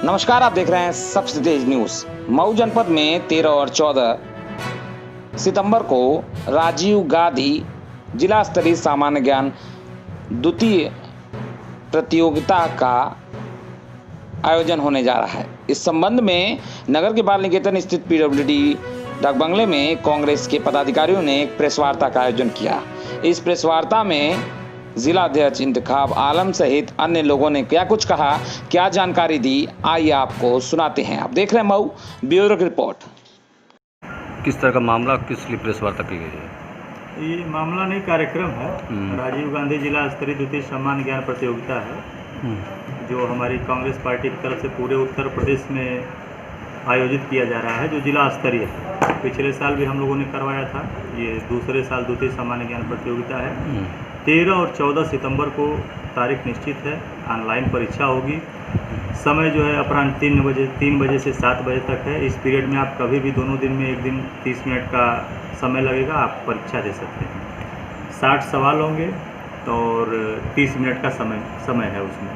नमस्कार, आप देख रहे हैं सबसे तेज न्यूज। मऊ जनपद में 13 और 14 सितंबर को राजीव गांधी जिला स्तरीय सामान्य ज्ञान द्वितीय प्रतियोगिता का आयोजन होने जा रहा है। इस संबंध में नगर के बाल निकेतन स्थित पीडब्ल्यूडी डाक बंगले में कांग्रेस के पदाधिकारियों ने एक प्रेस वार्ता का आयोजन किया। इस प्रेस वार्ता में जिला अध्यक्ष इंतखाब आलम सहित अन्य लोगों ने क्या कुछ कहा, क्या जानकारी दी, आइए आपको सुनाते हैं। आप देख रहे हैं मऊ ब्यूरो की रिपोर्ट। किस तरह का मामला, किस लिए प्रेस वार्ता की गई है? ये मामला नहीं, कार्यक्रम है। राजीव गांधी जिला स्तरीय द्वितीय सामान्य ज्ञान प्रतियोगिता है जो हमारी कांग्रेस पार्टी की तरफ से पूरे उत्तर प्रदेश में आयोजित किया जा रहा है, जो जिला स्तरीय है। पिछले साल भी हम लोगों ने करवाया था। ये दूसरे साल द्वितीय सामान्य ज्ञान प्रतियोगिता है। 13 और 14 सितंबर को तारीख निश्चित है। ऑनलाइन परीक्षा होगी। समय जो है अपराह्न 3 बजे से 7 बजे तक है। इस पीरियड में आप कभी भी दोनों दिन में एक दिन 30 मिनट का समय लगेगा, आप परीक्षा दे सकते हैं। 60 सवाल होंगे और 30 मिनट का समय है उसमें।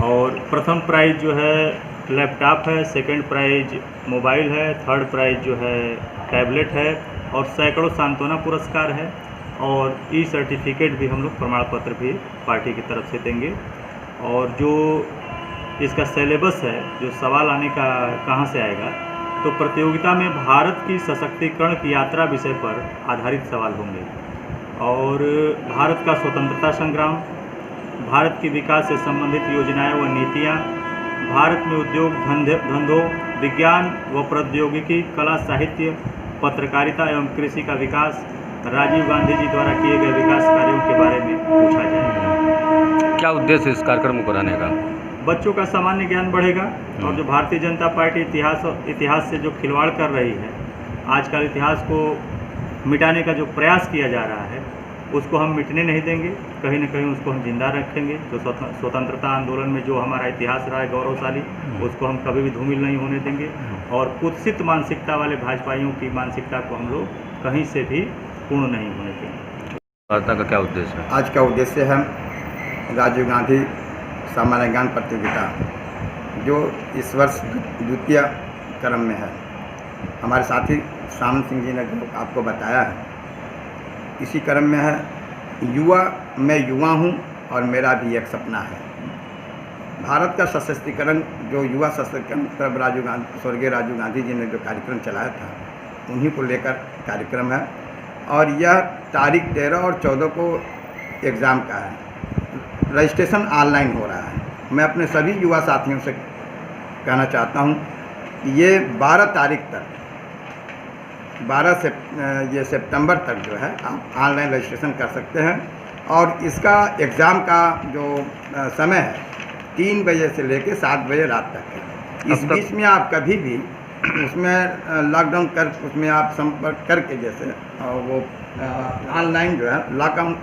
और प्रथम प्राइज जो है लैपटॉप है, सेकंड प्राइज मोबाइल है, थर्ड प्राइज जो है टैबलेट है और सैकड़ों सांत्वना पुरस्कार है और ई सर्टिफिकेट भी हम लोग प्रमाण पत्र भी पार्टी की तरफ से देंगे। और जो इसका सिलेबस है, जो सवाल आने का कहाँ से आएगा, तो प्रतियोगिता में भारत की सशक्तिकरण की यात्रा विषय पर आधारित सवाल होंगे और भारत का स्वतंत्रता संग्राम, भारत की विकास से संबंधित योजनाएं व नीतियाँ, भारत में उद्योग धंधों, विज्ञान व प्रौद्योगिकी, कला साहित्य, पत्रकारिता एवं कृषि का विकास, राजीव गांधी जी द्वारा किए गए विकास कार्यों के बारे में पूछा जाएगा। क्या उद्देश्य है इस कार्यक्रम को कराने का? बच्चों का सामान्य ज्ञान बढ़ेगा और जो भारतीय जनता पार्टी इतिहास से जो खिलवाड़ कर रही है, आजकल इतिहास को मिटाने का जो प्रयास किया जा रहा है, उसको हम मिटने नहीं देंगे। कहीं न कहीं उसको हम जिंदा रखेंगे। जो स्वतंत्रता आंदोलन में जो हमारा इतिहास रहा है गौरवशाली, उसको हम कभी भी धूमिल नहीं होने देंगे। और कुत्सित मानसिकता वाले भाजपाइयों की मानसिकता को हम लोग कहीं से भी पूर्ण नहीं होने देंगे। वार्ता का क्या उद्देश्य है? आज का उद्देश्य है राजीव गांधी सामान्य ज्ञान प्रतियोगिता, जो इस वर्ष द्वितीय क्रम में है। हमारे साथी श्याम सिंह जी ने जो आपको बताया है, इसी क्रम में है। मैं युवा हूँ और मेरा भी एक सपना है। भारत का सशक्तिकरण, जो युवा सशक्तिकरण तब स्वर्गीय राजीव गांधी जी ने जो कार्यक्रम चलाया था, उन्हीं को लेकर कार्यक्रम है। और यह तारीख 13 और 14 को एग्ज़ाम का है। रजिस्ट्रेशन ऑनलाइन हो रहा है। मैं अपने सभी युवा साथियों से कहना चाहता हूं कि ये 12 तारीख तक, 12 सितंबर तक जो है आप ऑनलाइन रजिस्ट्रेशन कर सकते हैं। और इसका एग्ज़ाम का जो समय है 3 बजे से लेकर 7 बजे रात तक है। इस बीच में आप कभी भी उसमें लॉकडाउन कर, उसमें आप संपर्क करके, जैसे वो ऑनलाइन जो है लॉगिन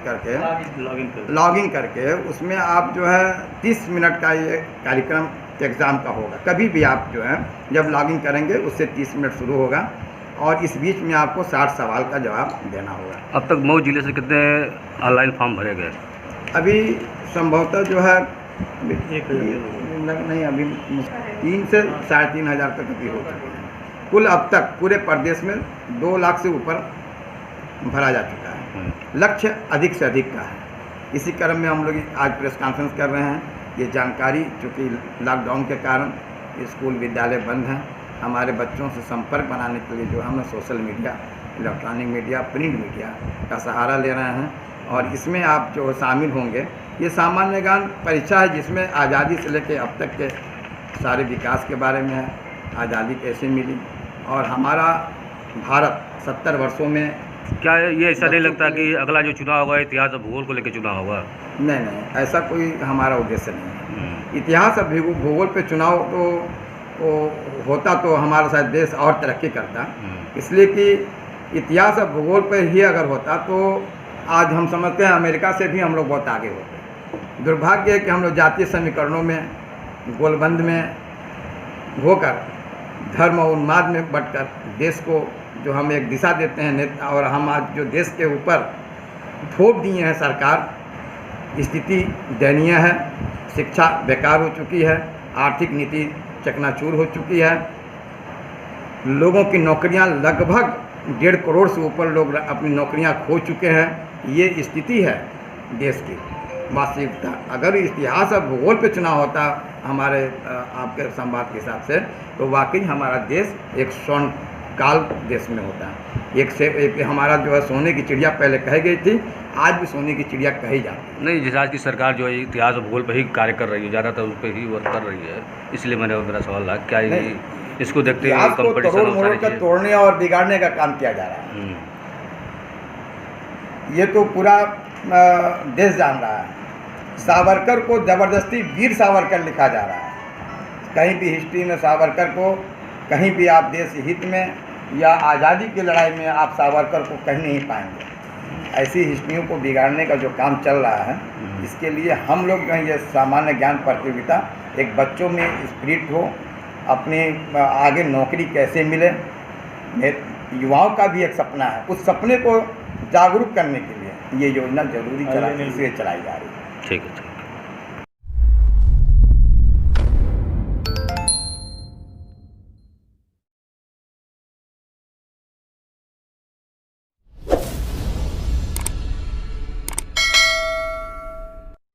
करके उसमें आप जो है 30 मिनट का ये कार्यक्रम एग्ज़ाम का होगा। कभी भी आप जो है जब लॉगिन करेंगे उससे 30 मिनट शुरू होगा और इस बीच में आपको 60 सवाल का जवाब देना होगा। अब तक मऊ जिले से कितने ऑनलाइन फॉर्म भरे गए? अभी संभवतः जो है नहीं, अभी 3 से 3.5 हज़ार तक अभी हो चुके हैं। कुल अब तक पूरे प्रदेश में 2 लाख से ऊपर भरा जा चुका है। लक्ष्य अधिक से अधिक का है। इसी क्रम में हम लोग आज प्रेस कॉन्फ्रेंस कर रहे हैं। ये जानकारी, चूँकि लॉकडाउन के कारण स्कूल विद्यालय बंद हैं, हमारे बच्चों से संपर्क बनाने के लिए जो हम social media, electronic media, print media का सहारा ले रहे हैं। और इसमें आप जो शामिल होंगे, ये सामान्य ज्ञान परीक्षा है जिसमें आज़ादी से लेकर अब तक के सारे विकास के बारे में है। आज़ादी कैसे मिली और हमारा भारत 70 वर्षों में। क्या ये ऐसा नहीं लगता कि अगला जो चुनाव होगा इतिहास और भूगोल को लेकर चुनाव होगा? नहीं, ऐसा कोई हमारा उद्देश्य नहीं है। इतिहास और भूगोल पे चुनाव तो होता तो हमारा शायद देश और तरक्की करता। इसलिए कि इतिहास और भूगोल पर ही अगर होता तो आज हम समझते हैं अमेरिका से भी हम लोग बहुत आगे होते। दुर्भाग्य है कि हम लोग जातीय समीकरणों में, गोलबंद में होकर, धर्म और उन्माद में बटकर देश को जो हम एक दिशा देते हैं नेता, और हम आज जो देश के ऊपर थोप दिए हैं सरकार, स्थिति दयनीय है। शिक्षा बेकार हो चुकी है। आर्थिक नीति चकनाचूर हो चुकी है। लोगों की नौकरियां लगभग 1.5 करोड़ से ऊपर लोग अपनी नौकरियां खो चुके हैं। ये स्थिति है देश की वास्तविकता। अगर इतिहास और भूगोल पे चुनाव होता हमारे आपके संवाद के हिसाब से, तो वाकई हमारा देश एक स्वर्ण काल देश में होता है। एक हमारा जो है सोने की चिड़िया पहले कही गई थी, आज भी सोने की चिड़िया कही जाती है। नहीं, जैसे आज की सरकार जो है इतिहास और भूगोल पर ही कार्य कर रही है, ज़्यादातर उस पर ही वर्क कर रही है, इसलिए मेरा सवाल है क्या ये इसको देखते हुए इतिहास को कंपटीशन तोड़ मोड़ कर तोड़ने और बिगाड़ने का काम किया जा रहा है। ये तो पूरा देश जान रहा है। सावरकर को ज़बरदस्ती वीर सावरकर लिखा जा रहा है। कहीं भी हिस्ट्री में सावरकर को, कहीं भी आप देश हित में या आज़ादी की लड़ाई में आप सावरकर को कहीं नहीं पाएंगे। ऐसी हिस्ट्रियों को बिगाड़ने का जो काम चल रहा है, इसके लिए हम लोग ये सामान्य ज्ञान प्रतियोगिता एक बच्चों में स्पिरिट हो, अपने आगे नौकरी कैसे मिले, युवाओं का भी एक सपना है। उस सपने को जागरूक करने के लिए ये योजना जरूरी इसलिए चलाई जा रही है। ठीक है।